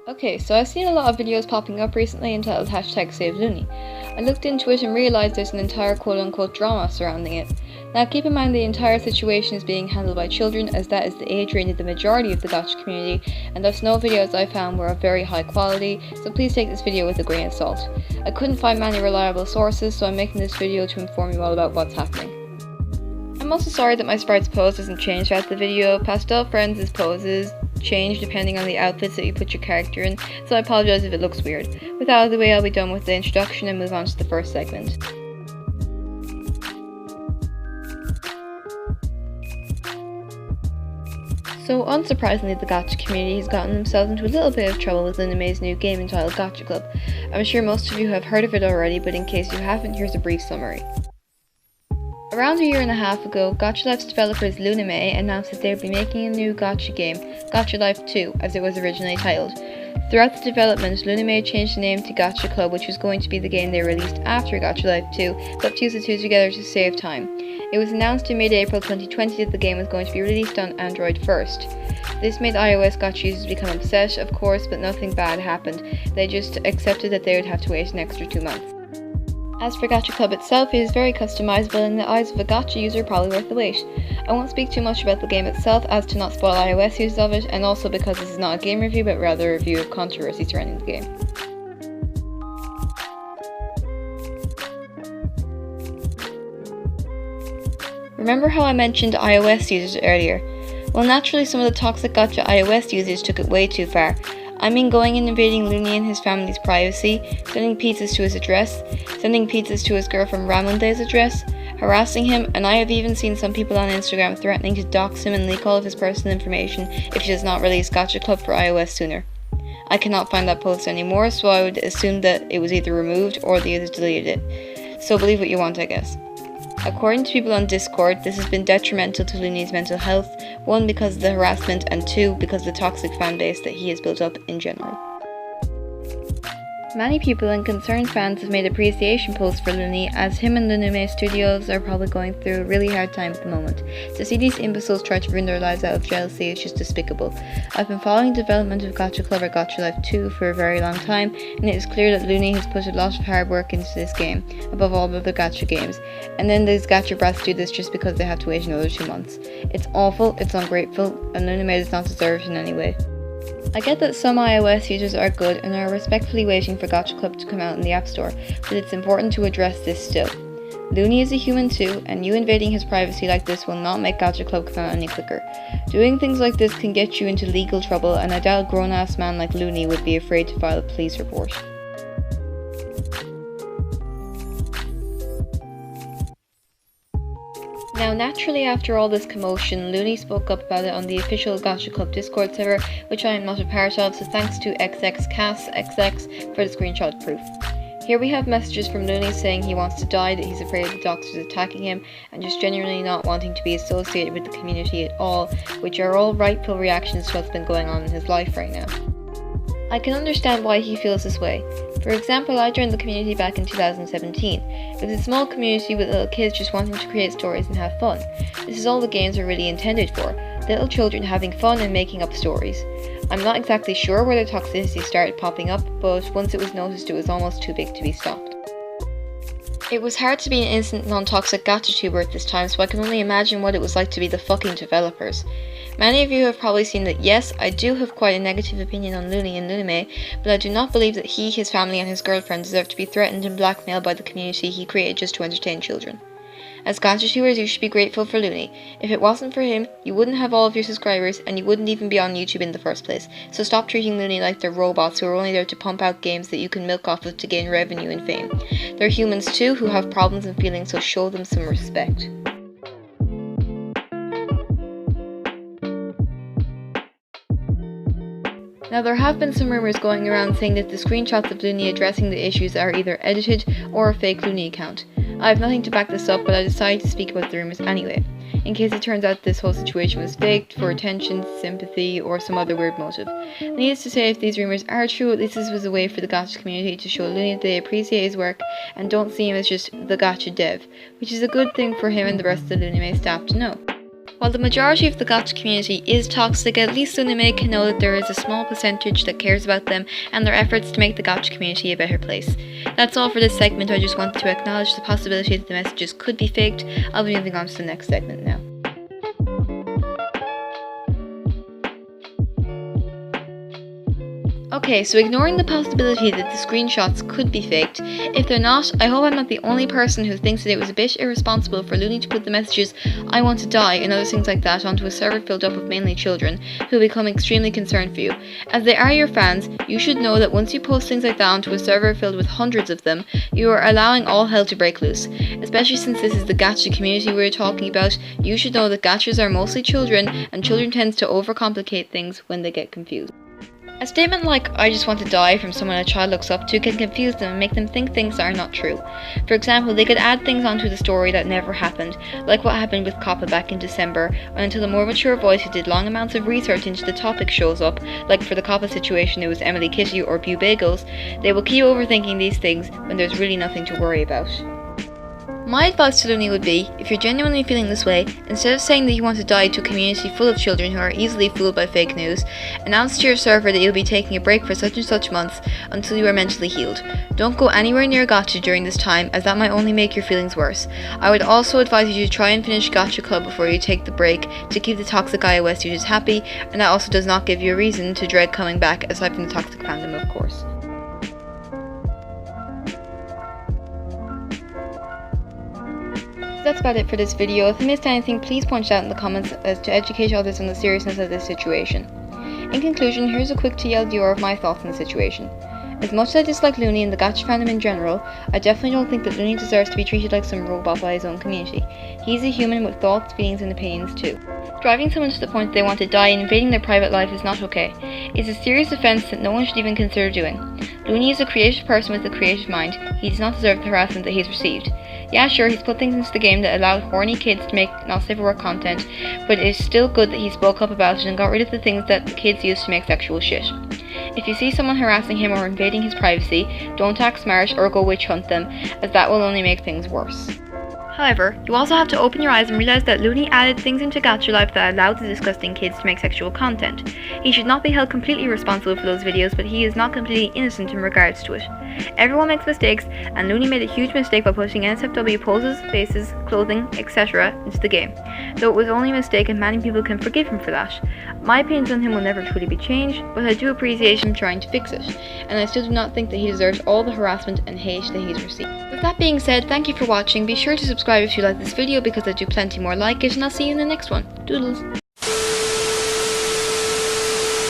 Okay, so I've seen a lot of videos popping up recently entitled #SaveLuni. I looked into it and realised there's an entire quote-unquote drama surrounding it. Now keep in mind the entire situation is being handled by children, as that is the age range of the majority of the gacha community, and thus no videos I found were of very high quality, so please take this video with a grain of salt. I couldn't find many reliable sources, so I'm making this video to inform you all about what's happening. I'm also sorry that my sprite's pose doesn't change throughout the video. Pastel Friends' poses change depending on the outfits that you put your character in, so I apologise if it looks weird. With that out of the way, I'll be done with the introduction and move on to the first segment. So unsurprisingly, the gacha community has gotten themselves into a little bit of trouble with Luname's new game entitled Gacha Club. I'm sure most of you have heard of it already, but in case you haven't, here's a brief summary. Around a year and a half ago, Gacha Life's developers Luname announced that they would be making a new gacha game, Gacha Life 2, as it was originally titled. Throughout the development, Luname changed the name to Gacha Club, which was going to be the game they released after Gacha Life 2, but fused the two together to save time. It was announced in mid-April 2020 that the game was going to be released on Android first. This made iOS gacha users become upset, of course, but nothing bad happened. They just accepted that they would have to wait an extra 2 months. As for Gacha Club itself, it is very customizable and in the eyes of a gacha user probably worth the wait. I won't speak too much about the game itself as to not spoil iOS use of it, and also because this is not a game review but rather a review of controversy surrounding the game. Remember how I mentioned iOS users earlier? Well, naturally some of the toxic gacha iOS users took it way too far. I mean going and invading Luni and his family's privacy, sending pizzas to his address, sending pizzas to his girlfriend Ramonde's address, harassing him, and I have even seen some people on Instagram threatening to dox him and leak all of his personal information if he does not release Gacha Club for iOS sooner. I cannot find that post anymore, so I would assume that it was either removed or the users deleted it. So believe what you want, I guess. According to people on Discord, this has been detrimental to Luni's mental health, 1 because of the harassment and 2 because of the toxic fanbase that he has built up in general. Many people and concerned fans have made appreciation posts for Luni, as him and Luname Studios are probably going through a really hard time at the moment. To see these imbeciles try to ruin their lives out of jealousy is just despicable. I've been following the development of Gacha Club or Gacha Life 2 for a very long time, and it is clear that Luni has put a lot of hard work into this game, above all other gacha games, and then these gacha brats do this just because they have to wait another 2 months. It's awful, it's ungrateful, and Luname does not deserve it in any way. I get that some iOS users are good and are respectfully waiting for Gacha Club to come out in the App Store, but it's important to address this still. Luni is a human too, and you invading his privacy like this will not make Gacha Club come out any quicker. Doing things like this can get you into legal trouble, and I doubt a grown-ass man like Luni would be afraid to file a police report. Now naturally after all this commotion, Luni spoke up about it on the official Gacha Club Discord server, which I am not a part of, so thanks to XXCassXX for the screenshot proof. Here we have messages from Luni saying he wants to die, that he's afraid of the doctors attacking him, and just genuinely not wanting to be associated with the community at all, which are all rightful reactions to what's been going on in his life right now. I can understand why he feels this way. For example, I joined the community back in 2017. It was a small community with little kids just wanting to create stories and have fun. This is all the games are really intended for, little children having fun and making up stories. I'm not exactly sure where the toxicity started popping up, but once it was noticed it was almost too big to be stopped. It was hard to be an innocent, non-toxic gacha tuber at this time, so I can only imagine what it was like to be the fucking developers. Many of you have probably seen that yes, I do have quite a negative opinion on Luni and Luname, but I do not believe that he, his family and his girlfriend deserve to be threatened and blackmailed by the community he created just to entertain children. As gacha tubers, you should be grateful for Luni. If it wasn't for him, you wouldn't have all of your subscribers and you wouldn't even be on YouTube in the first place, so stop treating Luni like they're robots who are only there to pump out games that you can milk off of to gain revenue and fame. They're humans too who have problems and feelings, so show them some respect. Now there have been some rumours going around saying that the screenshots of Luni addressing the issues are either edited or a fake Luni account. I have nothing to back this up, but I decided to speak about the rumours anyway, in case it turns out this whole situation was faked for attention, sympathy, or some other weird motive. Needless to say, if these rumours are true, at least this was a way for the gacha community to show Luni that they appreciate his work and don't see him as just the gacha dev, which is a good thing for him and the rest of the Luname staff to know. While the majority of the gacha community is toxic, at least Luni can know that there is a small percentage that cares about them and their efforts to make the gacha community a better place. That's all for this segment. I just wanted to acknowledge the possibility that the messages could be faked. I'll be moving on to the next segment now. Okay, so ignoring the possibility that the screenshots could be faked, if they're not, I hope I'm not the only person who thinks that it was a bit irresponsible for Luni to put the messages "I want to die" and other things like that onto a server filled up with mainly children, who become extremely concerned for you. As they are your fans, you should know that once you post things like that onto a server filled with hundreds of them, you are allowing all hell to break loose. Especially since this is the gacha community we're talking about, you should know that gachas are mostly children, and children tend to overcomplicate things when they get confused. A statement like "I just want to die" from someone a child looks up to can confuse them and make them think things are not true. For example, they could add things onto the story that never happened, like what happened with Kappa back in December, and until a more mature voice who did long amounts of research into the topic shows up, like for the Kappa situation it was Emily Kitty or Bew Bagels, they will keep overthinking these things when there's really nothing to worry about. My advice to Luni would be, if you're genuinely feeling this way, instead of saying that you want to die to a community full of children who are easily fooled by fake news, announce to your server that you'll be taking a break for such and such months until you are mentally healed. Don't go anywhere near Gacha during this time, as that might only make your feelings worse. I would also advise you to try and finish Gacha Club before you take the break to keep the toxic iOS users happy, and that also does not give you a reason to dread coming back, aside from the toxic fandom, of course. That's about it for this video. If I missed anything, please point it out in the comments as to educate others on the seriousness of this situation. In conclusion, here's a quick TLDR of my thoughts on the situation. As much as I dislike Luni and the gacha fandom in general, I definitely don't think that Luni deserves to be treated like some robot by his own community. He's a human with thoughts, feelings and opinions too. Driving someone to the point that they want to die and invading their private life is not okay. It's a serious offence that no one should even consider doing. Luni is a creative person with a creative mind. He does not deserve the harassment that he's received. Yeah, sure, he's put things into the game that allowed horny kids to make not safe for work content, but it is still good that he spoke up about it and got rid of the things that the kids use to make sexual shit. If you see someone harassing him or invading his privacy, don't act smart or go witch hunt them, as that will only make things worse. However, you also have to open your eyes and realize that Luni added things into Gacha Life that allowed the disgusting kids to make sexual content. He should not be held completely responsible for those videos, but he is not completely innocent in regards to it. Everyone makes mistakes, and Luni made a huge mistake by putting NSFW poses, faces, clothing, etc. into the game, though it was only a mistake and many people can forgive him for that. My opinions on him will never truly be changed, but I do appreciate him trying to fix it, and I still do not think that he deserves all the harassment and hate that he's received. With that being said, thank you for watching. Be sure to subscribe if you like this video because I do plenty more like it, and I'll see you in the next one. Doodles!